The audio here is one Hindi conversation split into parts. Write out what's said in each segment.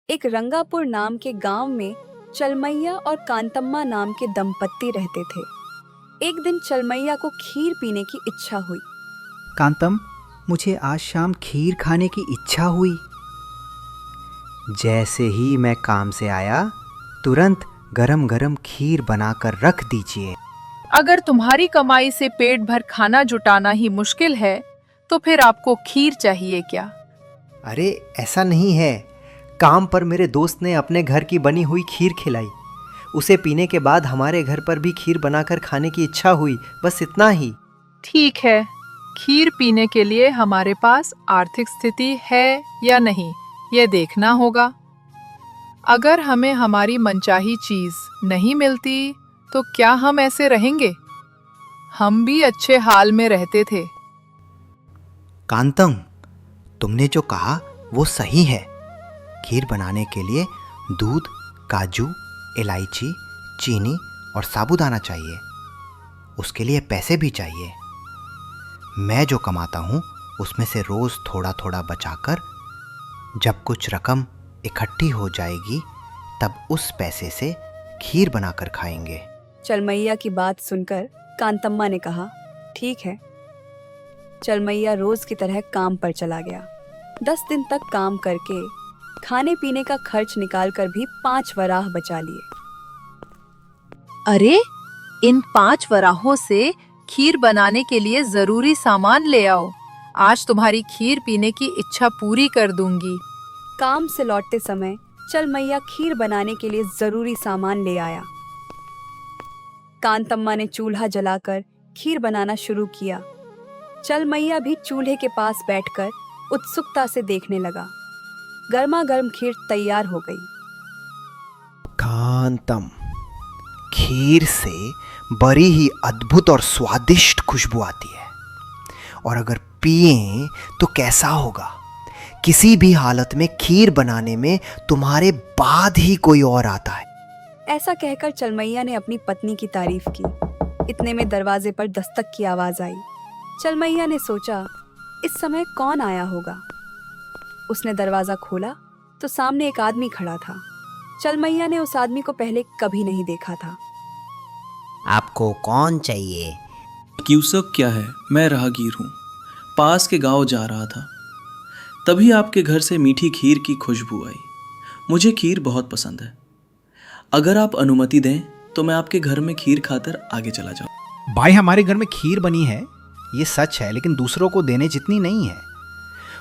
एक रंगापुर नाम के गांव में चलमैया और कांतम्मा नाम के दंपत्ति रहते थे। एक दिन चलमैया को खीर पीने की इच्छा हुई। कांतम, मुझे आज शाम खीर खाने की इच्छा हुई। जैसे ही मैं काम से आया, तुरंत गरम गरम खीर बनाकर रख दीजिए। अगर तुम्हारी कमाई से पेट भर खाना जुटाना ही मुश्किल है, तो फिर आपको खीर चाहिए क्या? अरे ऐसा नहीं है। काम पर मेरे दोस्त ने अपने घर की बनी हुई खीर खिलाई। उसे पीने के बाद हमारे घर पर भी खीर बनाकर खाने की इच्छा हुई, बस इतना ही। ठीक है, खीर पीने के लिए हमारे पास आर्थिक स्थिति है या नहीं, ये देखना होगा। अगर हमें हमारी मनचाही चीज नहीं मिलती, तो क्या हम ऐसे रहेंगे? हम भी अच्छे हाल में रहते थे। कांतम, तुमने जो कहा वो सही है। खीर बनाने के लिए दूध, काजू, इलायची, चीनी और साबूदाना चाहिए। उसके लिए पैसे भी चाहिए। मैं जो कमाता हूँ उसमें से रोज़ थोड़ा थोड़ा बचाकर जब कुछ रकम इकट्ठी हो जाएगी, तब उस पैसे से खीर बनाकर खाएंगे। चलमैया की बात सुनकर कांतम्मा ने कहा, ठीक है। चलमैया रोज की तरह काम पर चला गया। 10 दिन तक काम करके खाने पीने का खर्च निकालकर भी 5 वराह बचा लिए। अरे, इन 5 वराहों से खीर बनाने के लिए जरूरी सामान ले आओ। आज तुम्हारी खीर पीने की इच्छा पूरी कर दूंगी। काम से लौटते समय चलमैया खीर बनाने के लिए जरूरी सामान ले आया। कांतम्मा ने चूल्हा जलाकर खीर बनाना शुरू किया। चलमैया भी चूल्हे के पास बैठकर उत्सुकता से देखने लगा। गर्मा गर्म खीर तैयार हो गई। कांतम, खीर से बड़ी ही अद्भुत और स्वादिष्ट खुशबू आती है, और अगर पिएं तो कैसा होगा। किसी भी हालत में खीर बनाने में तुम्हारे बाद ही कोई और आता है। ऐसा कहकर चलमैया ने अपनी पत्नी की तारीफ की। इतने में दरवाजे पर दस्तक की आवाज आई। चलमैया ने सोचा, इस समय कौन आया होगा। उसने दरवाजा खोला तो सामने एक आदमी खड़ा था। चलमैया ने उस आदमी को पहले कभी नहीं देखा था। आपको कौन चाहिए? क्यूसक क्या है, मैं राहगीर हूँ। पास के गांव जा रहा था, तभी आपके घर से मीठी खीर की खुशबू आई। मुझे खीर बहुत पसंद है। अगर आप अनुमति दें तो मैं आपके घर में खीर खाकर आगे चला जाऊँ। भाई, हमारे घर में खीर बनी है, ये सच है, लेकिन दूसरों को देने जितनी नहीं है।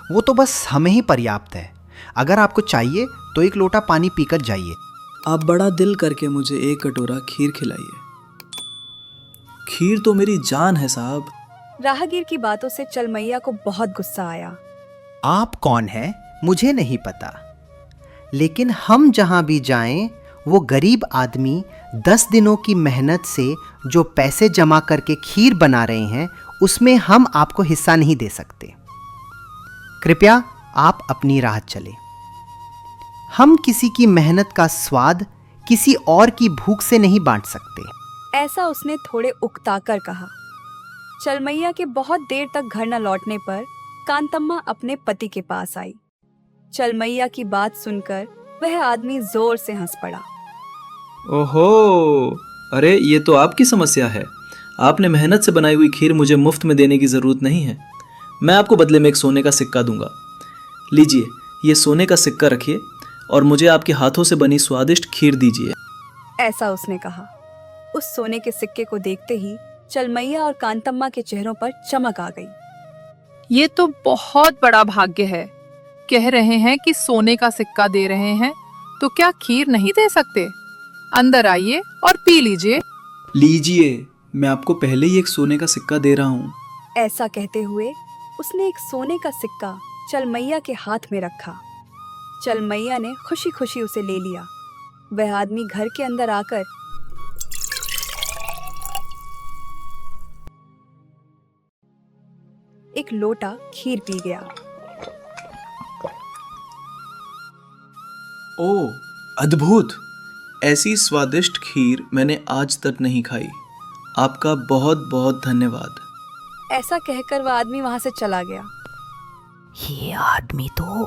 वो तो बस हमें ही पर्याप्त है। अगर आपको चाहिए तो एक लोटा पानी पीकर जाइए। आप बड़ा दिल करके मुझे एक कटोरा खीर खिलाइए। खीर तो मेरी जान है साहब। राहगीर की बातों से चलमैया को बहुत गुस्सा आया। आप कौन हैं मुझे नहीं पता, लेकिन हम जहां भी जाएं, वो गरीब आदमी 10 दिनों की मेहनत से जो पैसे जमा करके खीर बना रहे हैं, उसमें हम आपको हिस्सा नहीं दे सकते। कृपया आप अपनी राह चलें। हम किसी की मेहनत का स्वाद किसी और की भूख से नहीं बांट सकते। ऐसा उसने थोड़े उकताकर कहा। चलमैया के बहुत देर तक घर न लौटने पर कांतम्मा अपने पति के पास आई। चलमैया की बात सुनकर वह आदमी जोर से हंस पड़ा। ओहो, अरे ये तो आपकी समस्या है। आपने मेहनत से बनाई हुई खीर मुझे मुफ्त में देने की ज़रूरत नहीं है। मैं आपको बदले में एक सोने का सिक्का दूंगा। लीजिए, ये सोने का सिक्का रखिए और मुझे आपके हाथों से बनी स्वादिष्ट खीर दीजिए। ऐसा उसने कहा। उस सोने के सिक्के को देखते ही चलमैया और कांतम्मा के चेहरों पर चमक आ गई। ये तो बहुत बड़ा भाग्य है। कह रहे हैं कि सोने का सिक्का दे रहे हैं, तो क्या खीर नहीं दे सकते? अंदर आइए और पी लीजिए। लीजिए, मैं आपको पहले ही एक सोने का सिक्का दे रहा हूँ। ऐसा कहते हुए उसने एक सोने का सिक्का चलमैया के हाथ में रखा। चलमैया ने खुशी खुशी उसे ले लिया। वह आदमी घर के अंदर आकर एक लोटा खीर पी गया। ओह, अद्भुत! ऐसी स्वादिष्ट खीर मैंने आज तक नहीं खाई। आपका बहुत बहुत धन्यवाद। ऐसा कहकर वह आदमी वहां से चला गया। ये आदमी तो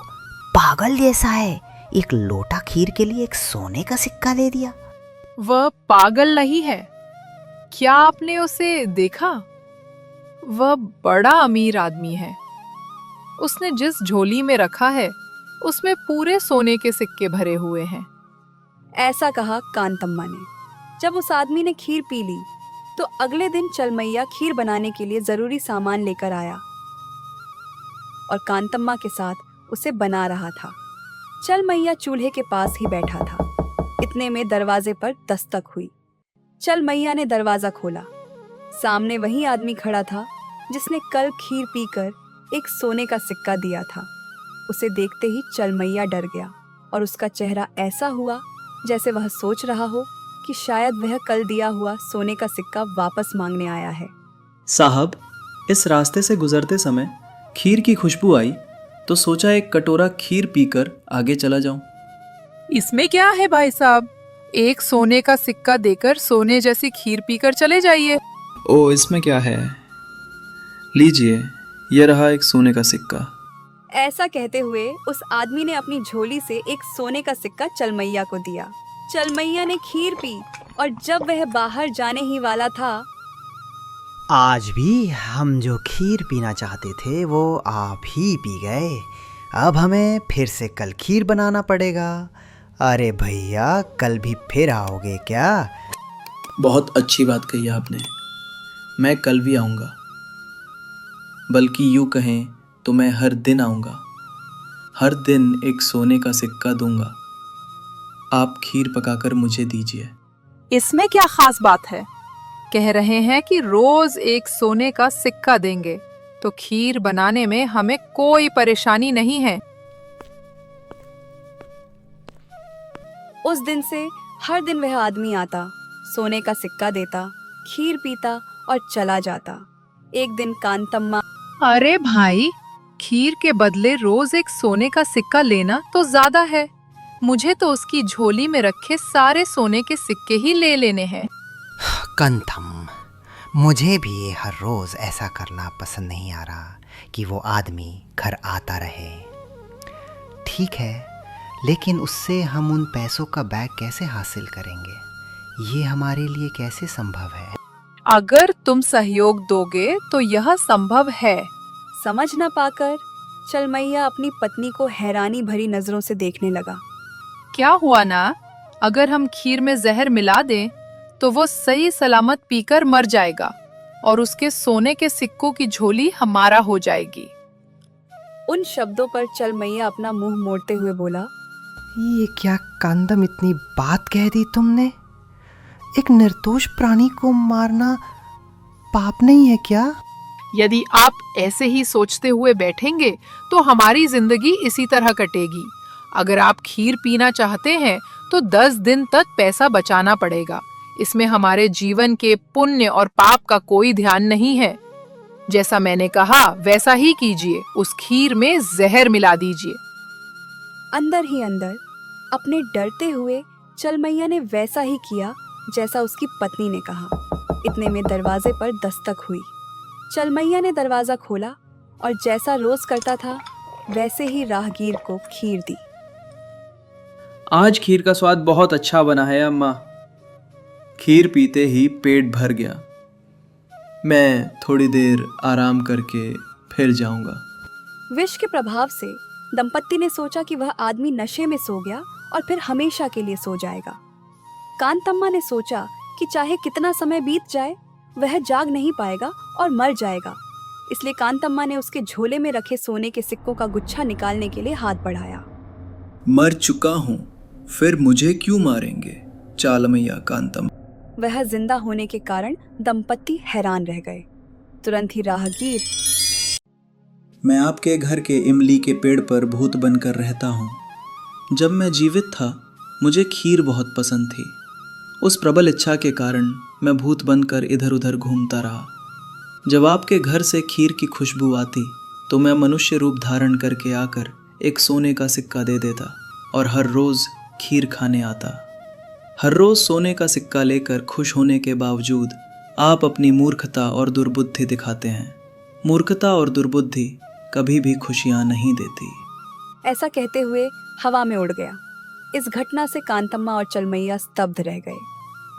पागल जैसा है। एक लोटा खीर के लिए एक सोने का सिक्का दे दिया। वह पागल नहीं है। क्या आपने उसे देखा? वह बड़ा अमीर आदमी है। उसने जिस झोली में रखा है उसमें पूरे सोने के सिक्के भरे हुए हैं। ऐसा कहा कांतम्मा ने। जब उस आदमी ने खीर पी ली तो अगले दिन चलमैया खीर बनाने के लिए जरूरी सामान लेकर आया और कांतम्मा के साथ उसे बना रहा था। चलमैया चूल्हे के पास ही बैठा था। इतने में दरवाजे पर दस्तक हुई। चलमैया ने दरवाजा खोला। सामने वही आदमी खड़ा था जिसने कल खीर पीकर एक सोने का सिक्का दिया था। उसे देखते ही चलमैया डर गया और उसका चेहरा ऐसा हुआ जैसे वह सोच रहा हो कि शायद वह कल दिया हुआ सोने का सिक्का वापस मांगने आया है। साहब, इस रास्ते से गुजरते समय खीर की खुशबू आई तो सोचा एक कटोरा खीर पीकर आगे चला जाऊं। इसमें क्या है भाई साहब? एक सोने का सिक्का देकर सोने जैसी खीर पीकर चले जाइए। ओ, इसमें क्या है? लीजिए, यह रहा एक सोने का सिक्का। ऐसा कहते हुए उस आदमी ने अपनी झोली से एक सोने का सिक्का चलमैया को दिया। चलमैया ने खीर पी और जब वह बाहर जाने ही वाला था, आज भी हम जो खीर पीना चाहते थे वो आप ही पी गए। अब हमें फिर से कल खीर बनाना पड़ेगा। अरे भैया, कल भी फिर आओगे क्या? बहुत अच्छी बात कही आपने। मैं कल भी आऊँगा, बल्कि यूँ कहें तो मैं हर दिन आऊँगा। हर दिन एक सोने का सिक्का दूंगा। आप खीर पकाकर मुझे दीजिए। इसमें क्या खास बात है? कह रहे हैं कि रोज एक सोने का सिक्का देंगे तो खीर बनाने में हमें कोई परेशानी नहीं है। उस दिन से हर दिन वह आदमी आता, सोने का सिक्का देता, खीर पीता और चला जाता। एक दिन कांतम्मा, अरे भाई, खीर के बदले रोज एक सोने का सिक्का लेना तो ज्यादा है। मुझे तो उसकी झोली में रखे सारे सोने के सिक्के ही ले लेने हैं। कंथम, मुझे भी हर रोज ऐसा करना पसंद नहीं आ रहा कि वो आदमी घर आता रहे। ठीक है, लेकिन उससे हम उन पैसों का बैग कैसे हासिल करेंगे? ये हमारे लिए कैसे संभव है? अगर तुम सहयोग दोगे तो यह संभव है। समझ न पाकर चलमैया अपनी पत्नी को हैरानी भरी नजरों से देखने लगा। क्या हुआ ना? अगर हम खीर में जहर मिला दें तो वो सही सलामत पीकर मर जाएगा और उसके सोने के सिक्कों की झोली हमारा हो जाएगी। उन शब्दों पर चलमैया अपना मुंह मोड़ते हुए बोला, ये क्या कांदम इतनी बात कह दी तुमने? एक निर्दोष प्राणी को मारना पाप नहीं है क्या? यदि आप ऐसे ही सोचते हुए बैठेंगे तो हमारी जिंदगी इसी तरह कटेगी। अगर आप खीर पीना चाहते हैं तो 10 दिन तक पैसा बचाना पड़ेगा। इसमें हमारे जीवन के पुण्य और पाप का कोई ध्यान नहीं है। जैसा मैंने कहा वैसा ही कीजिए। उस खीर में जहर मिला दीजिए। अंदर ही अंदर अपने डरते हुए चलमैया ने वैसा ही किया जैसा उसकी पत्नी ने कहा। इतने में दरवाजे पर दस्तक हुई। चलमैया ने दरवाजा खोला और जैसा रोज करता था वैसे ही राहगीर को खीर दी। आज खीर का स्वाद बहुत अच्छा बना है अम्मा। खीर पीते ही पेट भर गया। मैं थोड़ी देर आराम करके फिर जाऊंगा। विष के प्रभाव से दंपत्ति ने सोचा कि वह आदमी नशे में सो गया और फिर हमेशा के लिए सो जाएगा। कांतम्मा ने सोचा कि चाहे कितना समय बीत जाए वह जाग नहीं पाएगा और मर जाएगा। इसलिए कांतम्मा ने उसके झोले में रखे सोने के सिक्कों का गुच्छा निकालने के लिए हाथ बढ़ाया। मर चुका हूं, फिर मुझे क्यों मारेंगे? चालमैया कांतम। वह जिंदा होने के कारण दंपत्ति हैरान रह गए। तुरंत ही राहगीर, मैं आपके घर के इमली के पेड़ पर भूत बनकर रहता हूँ। जब मैं जीवित था मुझे खीर बहुत पसंद थी। उस प्रबल इच्छा के कारण मैं भूत बनकर इधर उधर घूमता रहा। जब आपके घर से खीर की खुशबू आती तो मैं मनुष्य रूप धारण करके आकर एक सोने का सिक्का दे देता और हर रोज़ खीर खाने आता। हर रोज़ सोने का सिक्का लेकर खुश होने के बावजूद आप अपनी मूर्खता और दुर्बुद्धि दिखाते हैं। मूर्खता और दुर्बुद्धि कभी भी खुशियाँ नहीं देती। ऐसा कहते हुए हवा में उड़ गया। इस घटना से कांतम्मा और चलमैया स्तब्ध रह गए।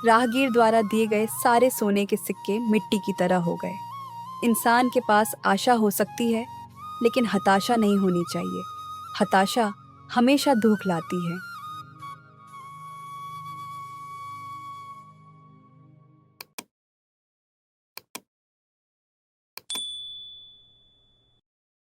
राहगीर द्वारा दिए गए सारे सोने के सिक्के मिट्टी की तरह हो गए। इंसान के पास आशा हो सकती है, लेकिन हताशा नहीं होनी चाहिए। हताशा हमेशा दुख लाती है।